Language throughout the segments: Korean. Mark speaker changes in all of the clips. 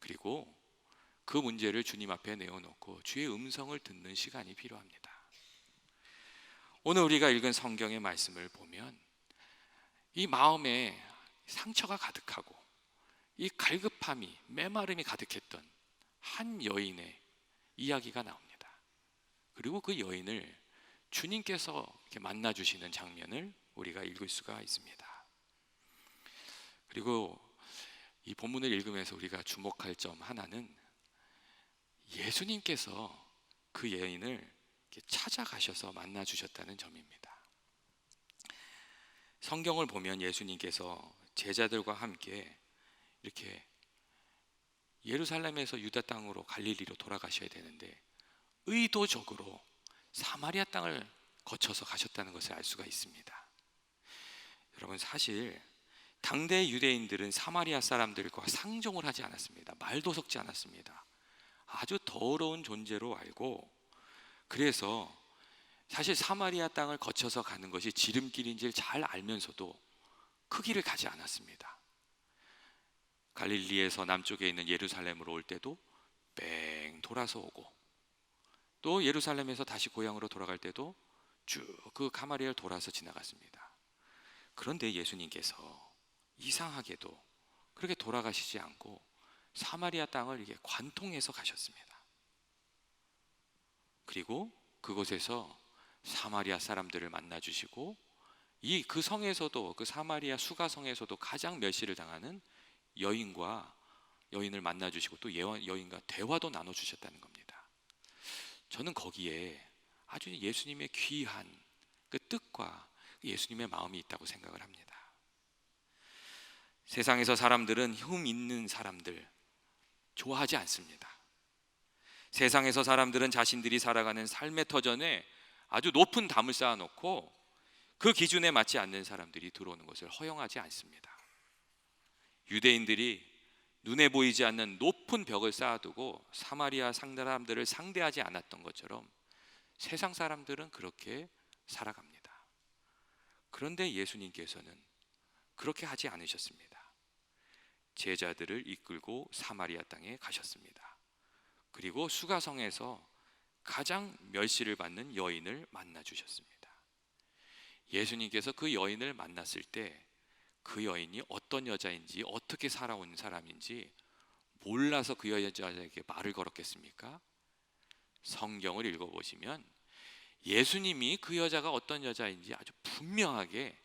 Speaker 1: 그리고 그 문제를 주님 앞에 내어놓고 주의 음성을 듣는 시간이 필요합니다. 오늘 우리가 읽은 성경의 말씀을 보면 이 마음에 상처가 가득하고 이 갈급함이, 메마름이 가득했던 한 여인의 이야기가 나옵니다. 그리고 그 여인을 주님께서 이렇게 만나주시는 장면을 우리가 읽을 수가 있습니다. 그리고 이 본문을 읽으면서 우리가 주목할 점 하나는 예수님께서 그 여인을 이렇게 찾아가셔서 만나주셨다는 점입니다. 성경을 보면 예수님께서 제자들과 함께 이렇게 예루살렘에서 유다 땅으로 갈릴리로 돌아가셔야 되는데 의도적으로 사마리아 땅을 거쳐서 가셨다는 것을 알 수가 있습니다. 여러분, 사실 당대 유대인들은 사마리아 사람들과 상종을 하지 않았습니다. 말도 섞지 않았습니다. 아주 더러운 존재로 알고, 그래서 사실 사마리아 땅을 거쳐서 가는 것이 지름길인지를 잘 알면서도 그 길을 가지 않았습니다. 갈릴리에서 남쪽에 있는 예루살렘으로 올 때도 뺑 돌아서 오고, 또 예루살렘에서 다시 고향으로 돌아갈 때도 쭉 그 가마리아를 돌아서 지나갔습니다. 그런데 예수님께서 이상하게도 그렇게 돌아가시지 않고 사마리아 땅을 이게 관통해서 가셨습니다. 그리고 그곳에서 사마리아 사람들을 만나 주시고, 그 성에서도, 그 사마리아 수가성에서도 가장 멸시를 당하는 여인을 만나 주시고, 또 여인과 대화도 나눠 주셨다는 겁니다. 저는 거기에 아주 예수님의 귀한 그 뜻과 예수님의 마음이 있다고 생각을 합니다. 세상에서 사람들은 흠 있는 사람들 좋아하지 않습니다. 세상에서 사람들은 자신들이 살아가는 삶의 터전에 아주 높은 담을 쌓아놓고 그 기준에 맞지 않는 사람들이 들어오는 것을 허용하지 않습니다. 유대인들이 눈에 보이지 않는 높은 벽을 쌓아두고 사마리아 사람들을 상대하지 않았던 것처럼 세상 사람들은 그렇게 살아갑니다. 그런데 예수님께서는 그렇게 하지 않으셨습니다. 제자들을 이끌고 사마리아 땅에 가셨습니다. 그리고 수가성에서 가장 멸시를 받는 여인을 만나 주셨습니다. 예수님께서 그 여인을 만났을 때 그 여인이 어떤 여자인지, 어떻게 살아온 사람인지 몰라서 그 여자에게 말을 걸었겠습니까? 성경을 읽어보시면 예수님이 그 여자가 어떤 여자인지 아주 분명하게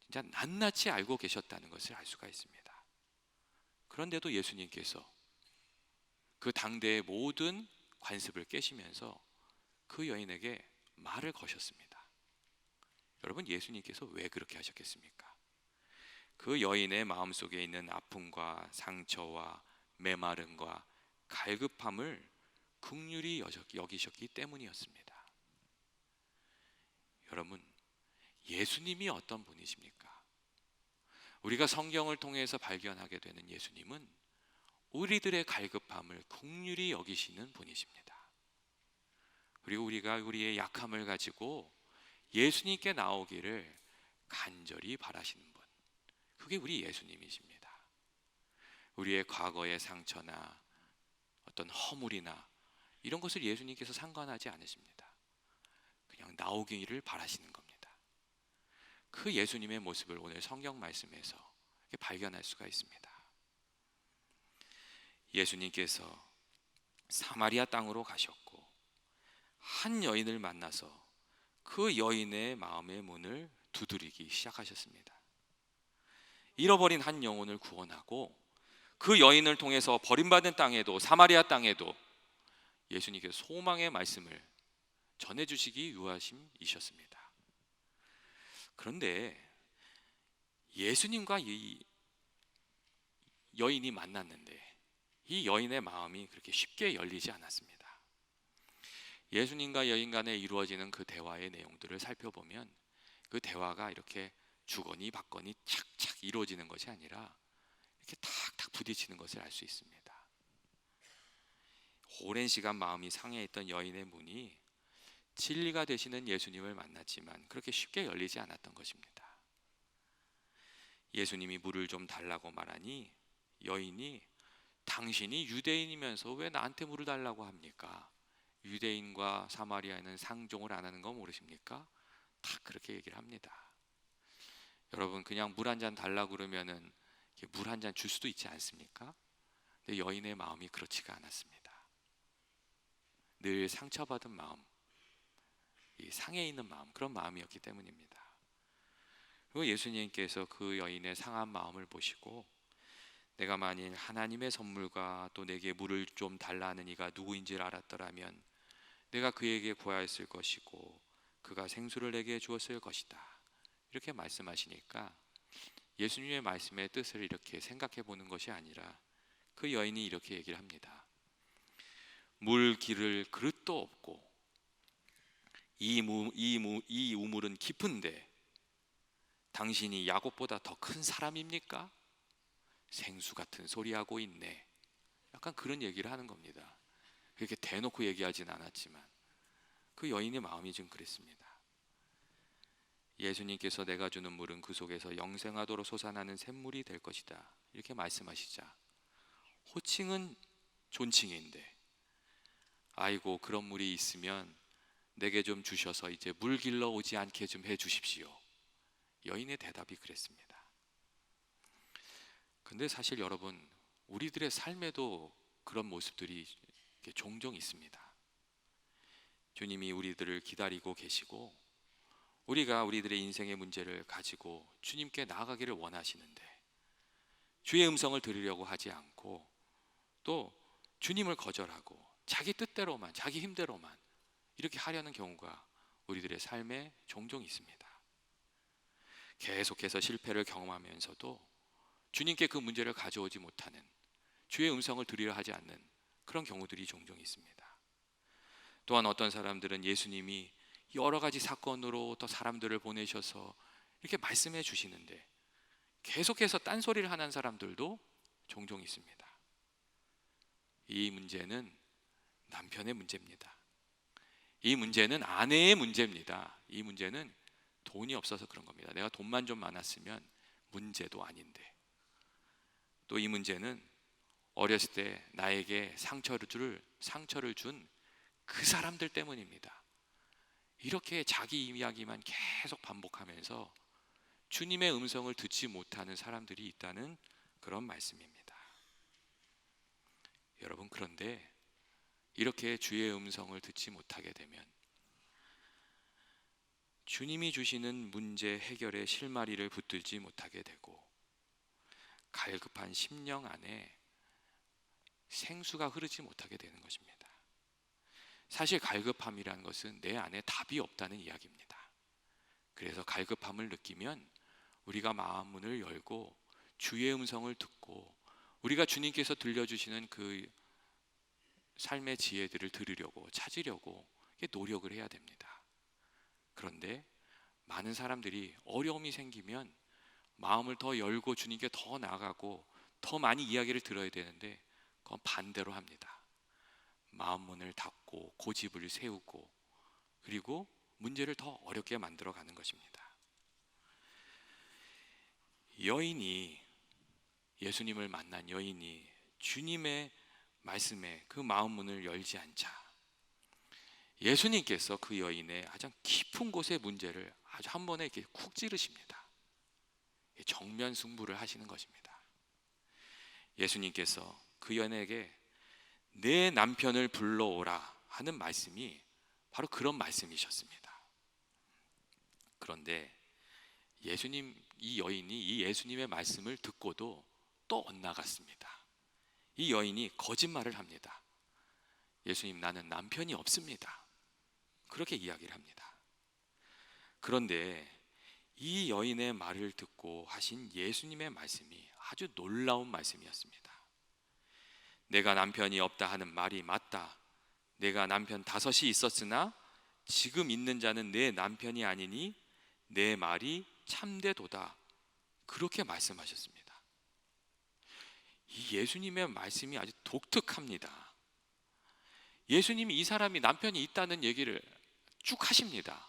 Speaker 1: 진짜 낱낱이 알고 계셨다는 것을 알 수가 있습니다. 그런데도 예수님께서 그 당대의 모든 관습을 깨시면서 그 여인에게 말을 거셨습니다. 여러분, 예수님께서 왜 그렇게 하셨겠습니까? 그 여인의 마음속에 있는 아픔과 상처와 메마름과 갈급함을 긍휼히 여기셨기 때문이었습니다. 여러분, 예수님이 어떤 분이십니까? 우리가 성경을 통해서 발견하게 되는 예수님은 우리들의 갈급함을 긍휼히 여기시는 분이십니다. 그리고 우리가 우리의 약함을 가지고 예수님께 나오기를 간절히 바라시는 분, 그게 우리 예수님이십니다. 우리의 과거의 상처나 어떤 허물이나 이런 것을 예수님께서 상관하지 않으십니다. 그냥 나오기를 바라시는 겁니다. 그 예수님의 모습을 오늘 성경 말씀에서 이렇게 발견할 수가 있습니다. 예수님께서 사마리아 땅으로 가셨고 한 여인을 만나서 그 여인의 마음의 문을 두드리기 시작하셨습니다. 잃어버린 한 영혼을 구원하고 그 여인을 통해서 버림받은 땅에도, 사마리아 땅에도 예수님께서 소망의 말씀을 전해주시기 유하심이셨습니다. 그런데 예수님과 이 여인이 만났는데 이 여인의 마음이 그렇게 쉽게 열리지 않았습니다. 예수님과 여인 간에 이루어지는 그 대화의 내용들을 살펴보면 그 대화가 이렇게 주거니 받거니 착착 이루어지는 것이 아니라 이렇게 탁탁 부딪히는 것을 알 수 있습니다. 오랜 시간 마음이 상해있던 여인의 문이 진리가 되시는 예수님을 만났지만 그렇게 쉽게 열리지 않았던 것입니다. 예수님이 물을 좀 달라고 말하니 여인이 당신이 유대인이면서 왜 나한테 물을 달라고 합니까? 유대인과 사마리아인은 상종을 안 하는 거 모르십니까? 다 그렇게 얘기를 합니다. 여러분, 그냥 물 한 잔 달라고 그러면은 물 한 잔 줄 수도 있지 않습니까? 근데 여인의 마음이 그렇지가 않았습니다. 늘 상처받은 마음, 이 상해 있는 마음, 그런 마음이었기 때문입니다. 그리고 예수님께서 그 여인의 상한 마음을 보시고, 내가 만일 하나님의 선물과 또 내게 물을 좀 달라는 이가 누구인지를 알았더라면 내가 그에게 구하였을 것이고 그가 생수를 내게 주었을 것이다, 이렇게 말씀하시니까 예수님의 말씀의 뜻을 이렇게 생각해 보는 것이 아니라 그 여인이 이렇게 얘기를 합니다. 물 기를 그릇도 없고 이 우물은 깊은데 당신이 야곱보다 더 큰 사람입니까? 생수 같은 소리하고 있네. 약간 그런 얘기를 하는 겁니다. 그렇게 대놓고 얘기하진 않았지만 그 여인의 마음이 좀 그랬습니다. 예수님께서 내가 주는 물은 그 속에서 영생하도록 솟아나는 샘물이 될 것이다, 이렇게 말씀하시자 호칭은 존칭인데 아이고 그런 물이 있으면 내게 좀 주셔서 이제 물 길러 오지 않게 좀 해주십시오. 여인의 대답이 그랬습니다. 근데 사실 여러분, 우리들의 삶에도 그런 모습들이 종종 있습니다. 주님이 우리들을 기다리고 계시고 우리가 우리들의 인생의 문제를 가지고 주님께 나아가기를 원하시는데 주의 음성을 들으려고 하지 않고 또 주님을 거절하고 자기 뜻대로만, 자기 힘대로만 이렇게 하려는 경우가 우리들의 삶에 종종 있습니다. 계속해서 실패를 경험하면서도 주님께 그 문제를 가져오지 못하는, 주의 음성을 들으려 하지 않는 그런 경우들이 종종 있습니다. 또한 어떤 사람들은 예수님이 여러 가지 사건으로 또 사람들을 보내셔서 이렇게 말씀해 주시는데 계속해서 딴소리를 하는 사람들도 종종 있습니다. 이 문제는 남편의 문제입니다. 이 문제는 아내의 문제입니다. 이 문제는 돈이 없어서 그런 겁니다. 내가 돈만 좀 많았으면 문제도 아닌데. 또 이 문제는 어렸을 때 나에게 상처를 준 그 사람들 때문입니다. 이렇게 자기 이야기만 계속 반복하면서 주님의 음성을 듣지 못하는 사람들이 있다는 그런 말씀입니다. 여러분, 그런데 이렇게 주의 음성을 듣지 못하게 되면 주님이 주시는 문제 해결의 실마리를 붙들지 못하게 되고 갈급한 심령 안에 생수가 흐르지 못하게 되는 것입니다. 사실 갈급함이라는 것은 내 안에 답이 없다는 이야기입니다. 그래서 갈급함을 느끼면 우리가 마음 문을 열고 주의 음성을 듣고 우리가 주님께서 들려주시는 그 삶의 지혜들을 들으려고, 찾으려고 노력을 해야 됩니다. 그런데 많은 사람들이 어려움이 생기면 마음을 더 열고 주님께 더 나아가고 더 많이 이야기를 들어야 되는데 그건 반대로 합니다. 마음 문을 닫고 고집을 세우고 그리고 문제를 더 어렵게 만들어가는 것입니다. 예수님을 만난 여인이 주님의 말씀에 그 마음 문을 열지 않자 예수님께서 그 여인의 가장 깊은 곳의 문제를 아주 한 번에 이렇게 쿡 찌르십니다. 정면 승부를 하시는 것입니다. 예수님께서 그 여인에게 내 남편을 불러오라 하는 말씀이 바로 그런 말씀이셨습니다. 그런데 이 여인이 이 예수님의 말씀을 듣고도 또 엇나갔습니다. 이 여인이 거짓말을 합니다. 예수님, 나는 남편이 없습니다. 그렇게 이야기를 합니다. 그런데 이 여인의 말을 듣고 하신 예수님의 말씀이 아주 놀라운 말씀이었습니다. 내가 남편이 없다 하는 말이 맞다. 내가 남편 5이 있었으나 지금 있는 자는 내 남편이 아니니 내 말이 참되도다. 그렇게 말씀하셨습니다. 이 예수님의 말씀이 아주 독특합니다. 예수님이 이 사람이 남편이 있다는 얘기를 쭉 하십니다.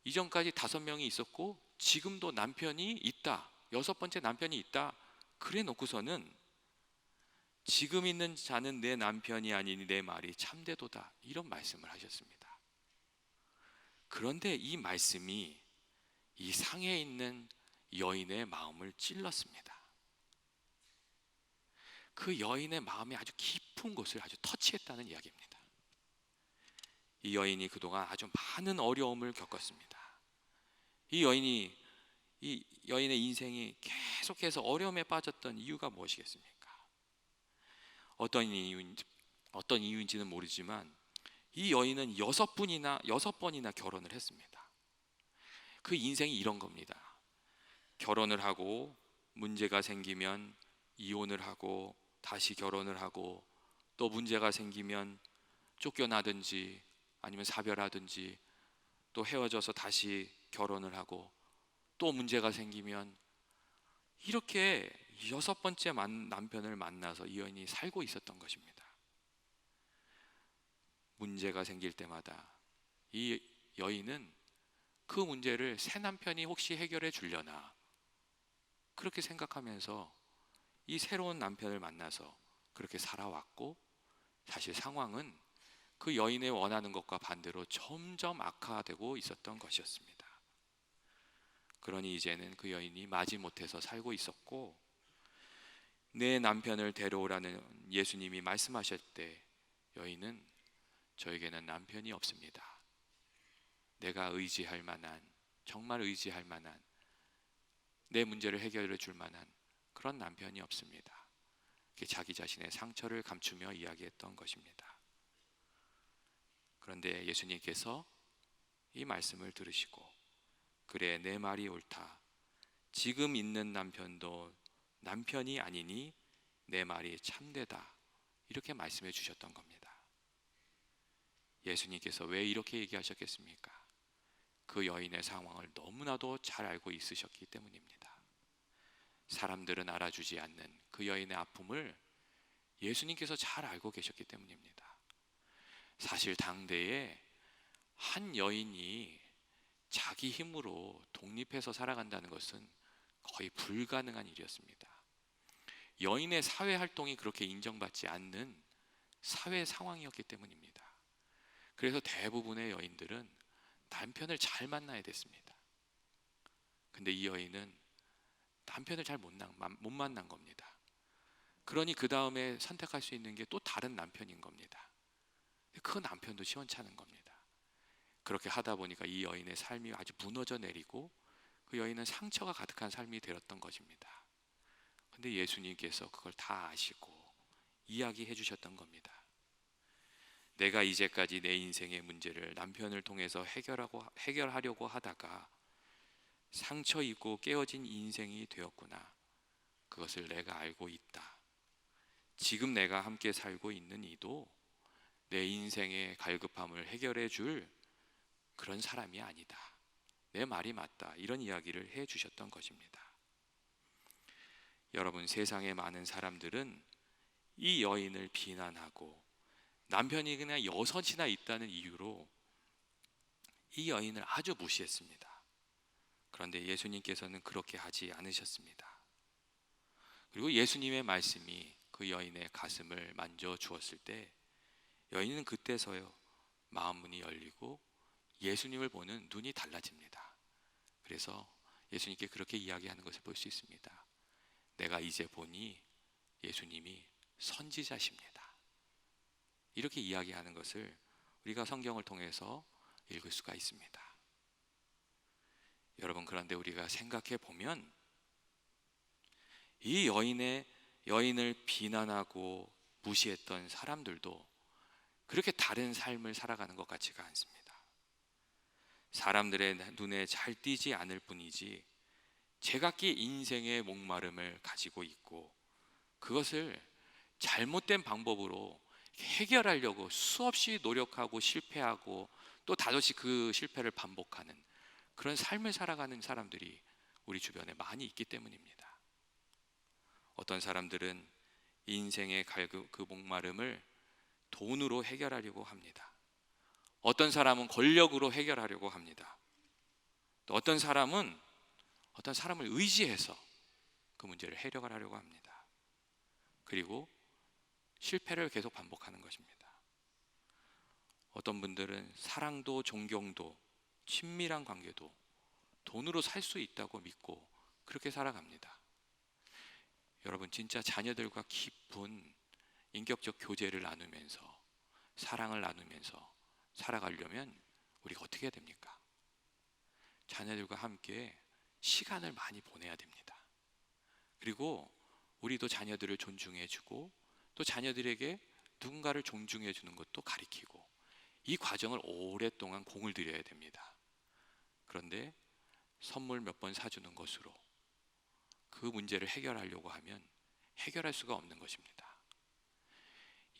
Speaker 1: 이전까지 5명이 있었고 지금도 남편이 있다, 6번째 남편이 있다, 그래 놓고서는 지금 있는 자는 내 남편이 아니니 내 말이 참되도다, 이런 말씀을 하셨습니다. 그런데 이 말씀이 이 상에 있는 여인의 마음을 찔렀습니다. 그 여인의 마음이 아주 깊은 곳을 아주 터치했다는 이야기입니다. 이 여인이 그동안 아주 많은 어려움을 겪었습니다. 이 여인의 인생이 계속해서 어려움에 빠졌던 이유가 무엇이겠습니까? 어떤 이유인지는 모르지만 이 여인은 6번이나 결혼을 했습니다. 그 인생이 이런 겁니다. 결혼을 하고 문제가 생기면 이혼을 하고 다시 결혼을 하고, 또 문제가 생기면 쫓겨나든지 아니면 사별하든지, 또 헤어져서 다시 결혼을 하고, 또 문제가 생기면, 이렇게 6번째 남편을 만나서 이 여인이 살고 있었던 것입니다. 문제가 생길 때마다 이 여인은 그 문제를 새 남편이 혹시 해결해 주려나, 그렇게 생각하면서 이 새로운 남편을 만나서 그렇게 살아왔고, 사실 상황은 그 여인의 원하는 것과 반대로 점점 악화되고 있었던 것이었습니다. 그러니 이제는 그 여인이 마지못해서 살고 있었고, 내 남편을 데려오라는 예수님이 말씀하실 때 여인은, 저에게는 남편이 없습니다. 내가 의지할 만한, 정말 의지할 만한, 내 문제를 해결해 줄 만한 그런 남편이 없습니다. 자기 자신의 상처를 감추며 이야기했던 것입니다. 그런데 예수님께서 이 말씀을 들으시고, 그래 내 말이 옳다, 지금 있는 남편도 남편이 아니니 내 말이 참되다, 이렇게 말씀해 주셨던 겁니다. 예수님께서 왜 이렇게 얘기하셨겠습니까? 그 여인의 상황을 너무나도 잘 알고 있으셨기 때문입니다. 사람들은 알아주지 않는 그 여인의 아픔을 예수님께서 잘 알고 계셨기 때문입니다. 사실 당대에 한 여인이 자기 힘으로 독립해서 살아간다는 것은 거의 불가능한 일이었습니다. 여인의 사회 활동이 그렇게 인정받지 않는 사회 상황이었기 때문입니다. 그래서 대부분의 여인들은 남편을 잘 만나야 됐습니다. 근데 이 여인은 남편을 잘 못 만난 겁니다. 그러니 그 다음에 선택할 수 있는 게 또 다른 남편인 겁니다. 그 남편도 시원찮은 겁니다. 그렇게 하다 보니까 이 여인의 삶이 아주 무너져 내리고, 그 여인은 상처가 가득한 삶이 되었던 것입니다. 근데 예수님께서 그걸 다 아시고 이야기해 주셨던 겁니다. 내가 이제까지 내 인생의 문제를 남편을 통해서 해결하려고 하다가 상처 입고 깨어진 인생이 되었구나. 그것을 내가 알고 있다. 지금 내가 함께 살고 있는 이도 내 인생의 갈급함을 해결해 줄 그런 사람이 아니다. 내 말이 맞다. 이런 이야기를 해 주셨던 것입니다. 여러분, 세상의 많은 사람들은 이 여인을 비난하고 남편이 그냥 6이나 있다는 이유로 이 여인을 아주 무시했습니다. 그런데 예수님께서는 그렇게 하지 않으셨습니다. 그리고 예수님의 말씀이 그 여인의 가슴을 만져 주었을 때 여인은 그때서야 마음 문이 열리고 예수님을 보는 눈이 달라집니다. 그래서 예수님께 그렇게 이야기하는 것을 볼 수 있습니다. 내가 이제 보니 예수님이 선지자십니다. 이렇게 이야기하는 것을 우리가 성경을 통해서 읽을 수가 있습니다. 여러분, 그런데 우리가 생각해 보면 이 여인을 비난하고 무시했던 사람들도 그렇게 다른 삶을 살아가는 것 같지가 않습니다. 사람들의 눈에 잘 띄지 않을 뿐이지 제각기 인생의 목마름을 가지고 있고, 그것을 잘못된 방법으로 해결하려고 수없이 노력하고 실패하고 또 다시 그 실패를 반복하는 그런 삶을 살아가는 사람들이 우리 주변에 많이 있기 때문입니다. 어떤 사람들은 인생의 그 목마름을 돈으로 해결하려고 합니다. 어떤 사람은 권력으로 해결하려고 합니다. 또 어떤 사람을 의지해서 그 문제를 해결하려고 합니다. 그리고 실패를 계속 반복하는 것입니다. 어떤 분들은 사랑도 존경도 친밀한 관계도 돈으로 살 수 있다고 믿고 그렇게 살아갑니다. 여러분, 진짜 자녀들과 깊은 인격적 교제를 나누면서 사랑을 나누면서 살아가려면 우리가 어떻게 해야 됩니까? 자녀들과 함께 시간을 많이 보내야 됩니다. 그리고 우리도 자녀들을 존중해주고 또 자녀들에게 누군가를 존중해주는 것도 가리키고 이 과정을 오랫동안 공을 들여야 됩니다. 그런데 선물 몇 번 사주는 것으로 그 문제를 해결하려고 하면 해결할 수가 없는 것입니다.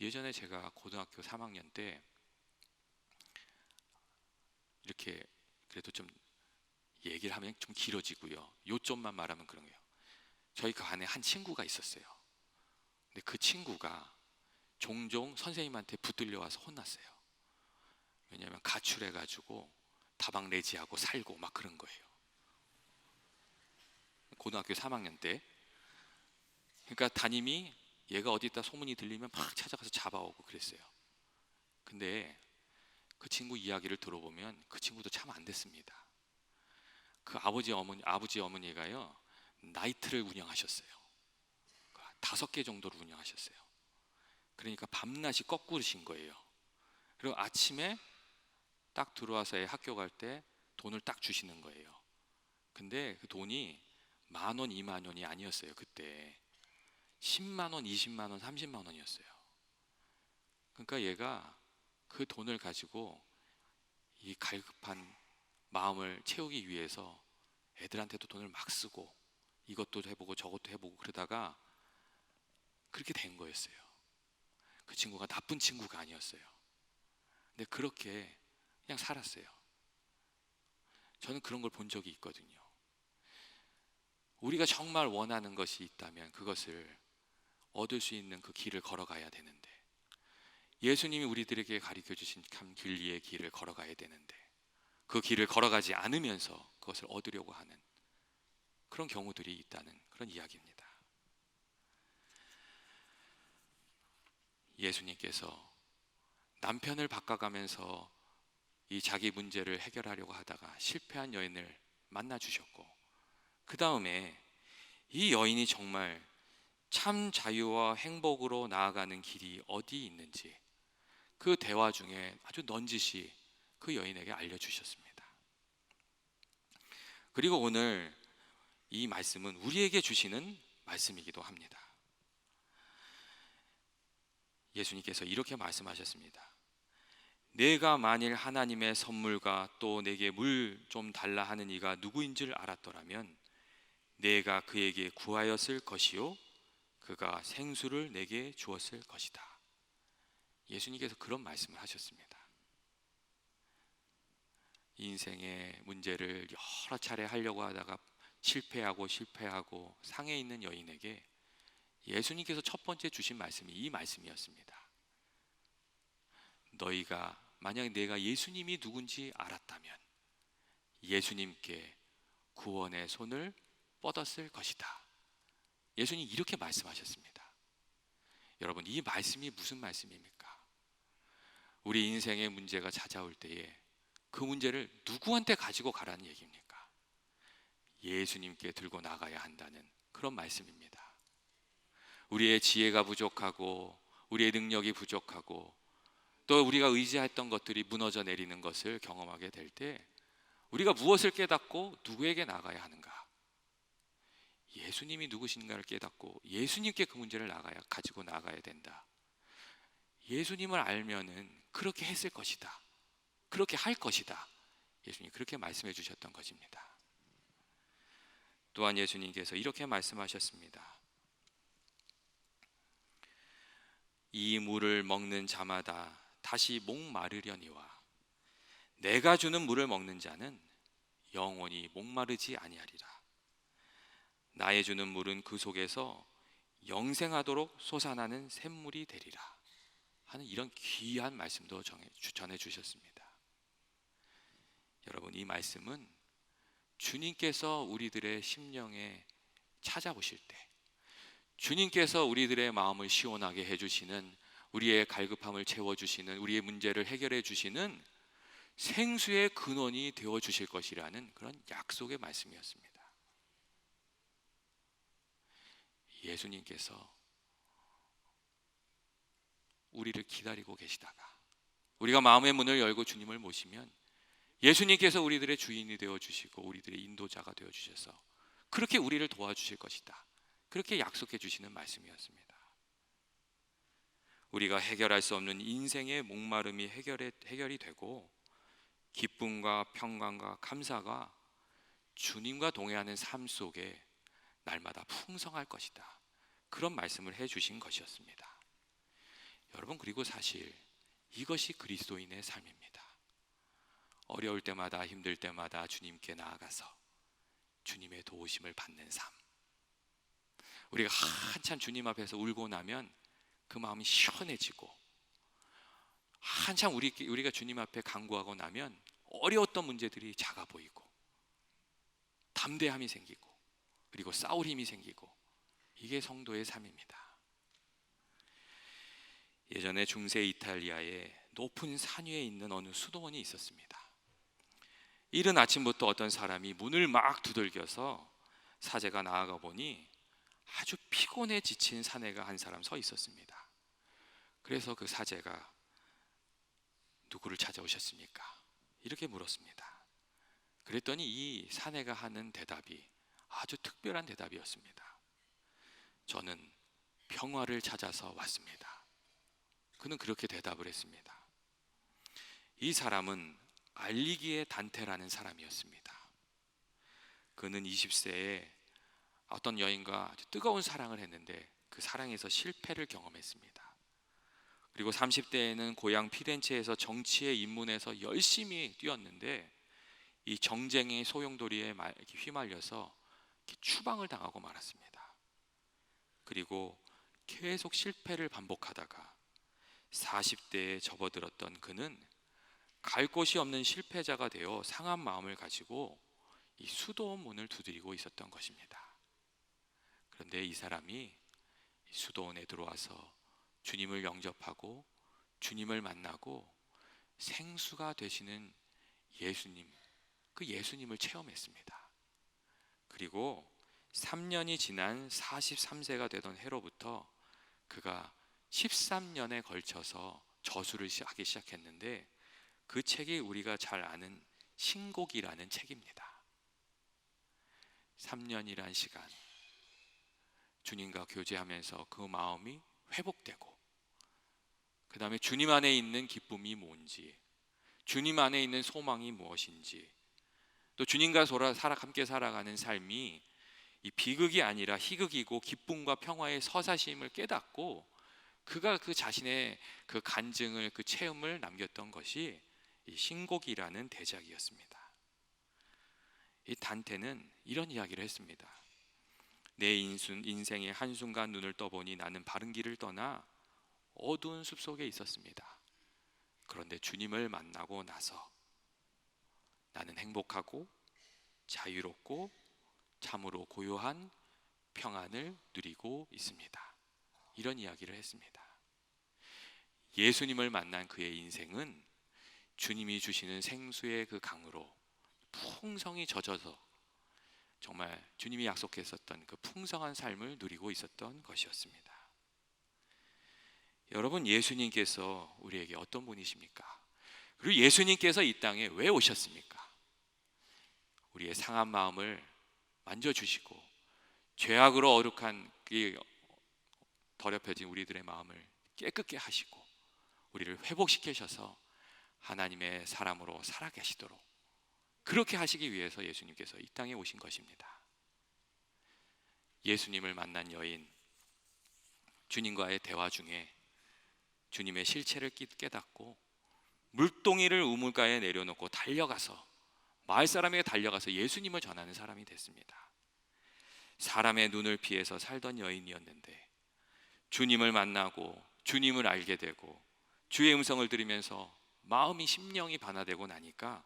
Speaker 1: 예전에 제가 고등학교 3학년 때 이렇게 그래도 좀 얘기를 하면 좀 길어지고요. 요점만 말하면 그런 거예요. 저희 그 안에 한 친구가 있었어요. 근데 그 친구가 종종 선생님한테 붙들려 와서 혼났어요. 왜냐하면 가출해가지고 다방 내지하고 살고 막 그런 거예요. 고등학교 3학년 때. 그러니까 담임이 얘가 어디 있다 소문이 들리면 막 찾아가서 잡아오고 그랬어요. 근데 그 친구 이야기를 들어보면 그 친구도 참 안 됐습니다. 그 아버지 어머니가요 나이트를 운영하셨어요. 5개 정도를 운영하셨어요. 그러니까 밤낮이 거꾸로신 거예요. 그리고 아침에 딱 들어와서 애 학교 갈 때 돈을 딱 주시는 거예요. 근데 그 돈이 10,000원, 20,000원이 아니었어요. 그때 10만 원, 20만 원, 30만 원이었어요. 그러니까 얘가 그 돈을 가지고 이 갈급한 마음을 채우기 위해서 애들한테도 돈을 막 쓰고 이것도 해보고 저것도 해보고 그러다가 그렇게 된 거였어요. 그 친구가 나쁜 친구가 아니었어요. 근데 그렇게 그냥 살았어요. 저는 그런 걸 본 적이 있거든요. 우리가 정말 원하는 것이 있다면 그것을 얻을 수 있는 그 길을 걸어가야 되는데 예수님이 우리들에게 가르쳐 주신 참 진리의 길을 걸어가야 되는데 그 길을 걸어가지 않으면서 그것을 얻으려고 하는 그런 경우들이 있다는 그런 이야기입니다. 예수님께서 남편을 바꿔가면서 이 자기 문제를 해결하려고 하다가 실패한 여인을 만나 주셨고 그 다음에 이 여인이 정말 참 자유와 행복으로 나아가는 길이 어디 있는지 그 대화 중에 아주 넌지시 그 여인에게 알려주셨습니다. 그리고 오늘 이 말씀은 우리에게 주시는 말씀이기도 합니다. 예수님께서 이렇게 말씀하셨습니다. 내가 만일 하나님의 선물과 또 내게 물 좀 달라 하는 이가 누구인 줄 알았더라면 내가 그에게 구하였을 것이요 그가 생수를 내게 주었을 것이다. 예수님께서 그런 말씀을 하셨습니다. 인생의 문제를 여러 차례 하려고 하다가 실패하고 상해 있는 여인에게 예수님께서 첫 번째 주신 말씀이 이 말씀이었습니다. 너희가 만약에 내가 예수님이 누군지 알았다면 예수님께 구원의 손을 뻗었을 것이다. 예수님이 이렇게 말씀하셨습니다. 여러분, 이 말씀이 무슨 말씀입니까? 우리 인생의 문제가 찾아올 때에 그 문제를 누구한테 가지고 가라는 얘기입니까? 예수님께 들고 나가야 한다는 그런 말씀입니다. 우리의 지혜가 부족하고 우리의 능력이 부족하고 또 우리가 의지했던 것들이 무너져 내리는 것을 경험하게 될 때 우리가 무엇을 깨닫고 누구에게 나가야 하는가? 예수님이 누구신가를 깨닫고 예수님께 그 문제를 가지고 나가야 된다. 예수님을 알면은 그렇게 했을 것이다. 그렇게 할 것이다. 예수님이 그렇게 말씀해 주셨던 것입니다. 또한 예수님께서 이렇게 말씀하셨습니다. 이 물을 먹는 자마다 다시 목마르려니와 내가 주는 물을 먹는 자는 영원히 목마르지 아니하리라. 나의 주는 물은 그 속에서 영생하도록 솟아나는 샘물이 되리라 하는 이런 귀한 말씀도 전해 주셨습니다. 여러분, 이 말씀은 주님께서 우리들의 심령에 찾아오실 때 주님께서 우리들의 마음을 시원하게 해주시는, 우리의 갈급함을 채워주시는, 우리의 문제를 해결해 주시는 생수의 근원이 되어 주실 것이라는 그런 약속의 말씀이었습니다. 예수님께서 우리를 기다리고 계시다가 우리가 마음의 문을 열고 주님을 모시면 예수님께서 우리들의 주인이 되어 주시고 우리들의 인도자가 되어 주셔서 그렇게 우리를 도와주실 것이다, 그렇게 약속해 주시는 말씀이었습니다. 우리가 해결할 수 없는 인생의 목마름이 해결이 되고 기쁨과 평강과 감사가 주님과 동행하는 삶 속에 날마다 풍성할 것이다, 그런 말씀을 해주신 것이었습니다. 여러분, 그리고 사실 이것이 그리스도인의 삶입니다. 어려울 때마다, 힘들 때마다 주님께 나아가서 주님의 도우심을 받는 삶. 우리가 한참 주님 앞에서 울고 나면 그 마음이 시원해지고, 한참 우리가 주님 앞에 간구하고 나면 어려웠던 문제들이 작아 보이고 담대함이 생기고 그리고 싸울 힘이 생기고, 이게 성도의 삶입니다. 예전에 중세 이탈리아의 높은 산 위에 있는 어느 수도원이 있었습니다. 이른 아침부터 어떤 사람이 문을 막 두들겨서 사제가 나아가 보니 아주 피곤해 지친 사내가 한 사람 서 있었습니다. 그래서 그 사제가 누구를 찾아오셨습니까? 이렇게 물었습니다. 그랬더니 이 사내가 하는 대답이 아주 특별한 대답이었습니다. 저는 평화를 찾아서 왔습니다. 그는 그렇게 대답을 했습니다. 이 사람은 알리기에 단테라는 사람이었습니다. 그는 20세에 어떤 여인과 아주 뜨거운 사랑을 했는데 그 사랑에서 실패를 경험했습니다. 그리고 30대에는 고향 피렌체에서 정치에 입문해서 열심히 뛰었는데 이 정쟁의 소용돌이에 휘말려서 추방을 당하고 말았습니다. 그리고 계속 실패를 반복하다가 40대에 접어들었던 그는 갈 곳이 없는 실패자가 되어 상한 마음을 가지고 이 수도원 문을 두드리고 있었던 것입니다. 그런데 이 사람이 수도원에 들어와서 주님을 영접하고 주님을 만나고 생수가 되시는 예수님, 그 예수님을 체험했습니다. 그리고 3년이 지난 43세가 되던 해로부터 그가 13년에 걸쳐서 저수를 하기 시작했는데 그 책이 우리가 잘 아는 신곡이라는 책입니다. 3년이란 시간, 주님과 교제하면서 그 마음이 회복되고, 그 다음에 주님 안에 있는 기쁨이 뭔지, 주님 안에 있는 소망이 무엇인지, 또 주님과 함께 살아가는 삶이 이 비극이 아니라 희극이고 기쁨과 평화의 서사심을 깨닫고 그가 그 자신의 그 간증을, 그 체험을 남겼던 것이 이 신곡이라는 대작이었습니다. 이 단테는 이런 이야기를 했습니다. 내 인생의 한순간 눈을 떠보니 나는 바른 길을 떠나 어두운 숲속에 있었습니다. 그런데 주님을 만나고 나서 나는 행복하고 자유롭고 참으로 고요한 평안을 누리고 있습니다. 이런 이야기를 했습니다. 예수님을 만난 그의 인생은 주님이 주시는 생수의 그 강으로 풍성히 젖어서 정말 주님이 약속했었던 그 풍성한 삶을 누리고 있었던 것이었습니다. 여러분, 예수님께서 우리에게 어떤 분이십니까? 그리고 예수님께서 이 땅에 왜 오셨습니까? 우리의 상한 마음을 만져주시고 죄악으로 어룩한 더럽혀진 우리들의 마음을 깨끗게 하시고 우리를 회복시키셔서 하나님의 사람으로 살아계시도록 그렇게 하시기 위해서 예수님께서 이 땅에 오신 것입니다. 예수님을 만난 여인, 주님과의 대화 중에 주님의 실체를 깨닫고 물동이를 우물가에 내려놓고 달려가서 마을 사람에게 달려가서 예수님을 전하는 사람이 됐습니다. 사람의 눈을 피해서 살던 여인이었는데 주님을 만나고 주님을 알게 되고 주의 음성을 들으면서 마음이 심령이 변화되고 나니까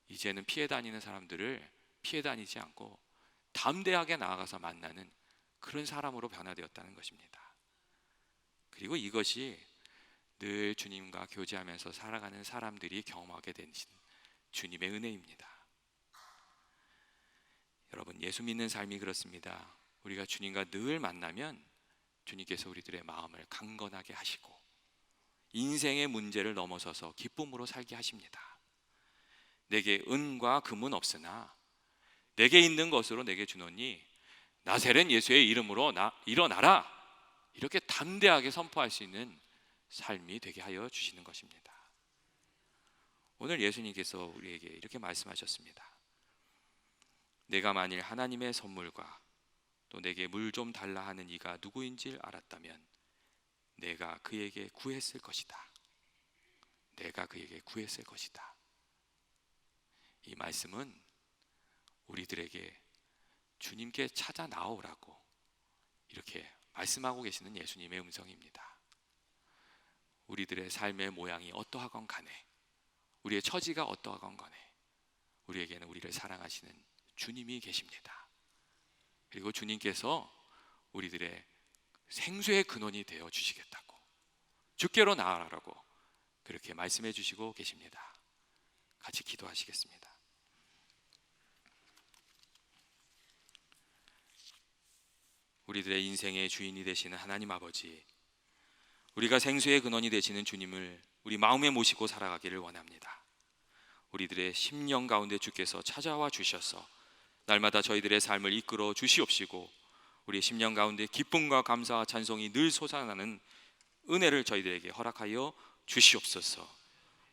Speaker 1: 이제는 피해 다니는 사람들을 피해 다니지 않고 담대하게 나아가서 만나는 그런 사람으로 변화되었다는 것입니다. 그리고 이것이 늘 주님과 교제하면서 살아가는 사람들이 경험하게 되신 주님의 은혜입니다. 여러분, 예수 믿는 삶이 그렇습니다. 우리가 주님과 늘 만나면 주님께서 우리들의 마음을 강건하게 하시고 인생의 문제를 넘어서서 기쁨으로 살게 하십니다. 내게 은과 금은 없으나 내게 있는 것으로 내게 주노니 나세렛 예수의 이름으로 일어나라, 이렇게 담대하게 선포할 수 있는 삶이 되게 하여 주시는 것입니다. 오늘 예수님께서 우리에게 이렇게 말씀하셨습니다. 내가 만일 하나님의 선물과 또 내게 물 좀 달라 하는 이가 누구인지 알았다면 내가 그에게 구했을 것이다. 내가 그에게 구했을 것이다. 이 말씀은 우리들에게 주님께 찾아 나오라고 이렇게 말씀하고 계시는 예수님의 음성입니다. 우리들의 삶의 모양이 어떠하건 간에, 우리의 처지가 어떠하건 간에 우리에게는 우리를 사랑하시는 주님이 계십니다. 그리고 주님께서 우리들의 생수의 근원이 되어 주시겠다고, 주께로 나아가라고 그렇게 말씀해 주시고 계십니다. 같이 기도하시겠습니다. 우리들의 인생의 주인이 되시는 하나님 아버지, 우리가 생수의 근원이 되시는 주님을 우리 마음에 모시고 살아가기를 원합니다. 우리들의 심령 가운데 주께서 찾아와 주셔서 날마다 저희들의 삶을 이끌어 주시옵시고 우리 심령 가운데 기쁨과 감사와 찬송이 늘 솟아나는 은혜를 저희들에게 허락하여 주시옵소서.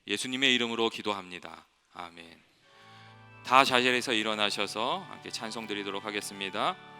Speaker 1: 예수님의 이름으로 기도합니다. 아멘. 다 자리에서 일어나셔서 함께 찬송 드리도록 하겠습니다.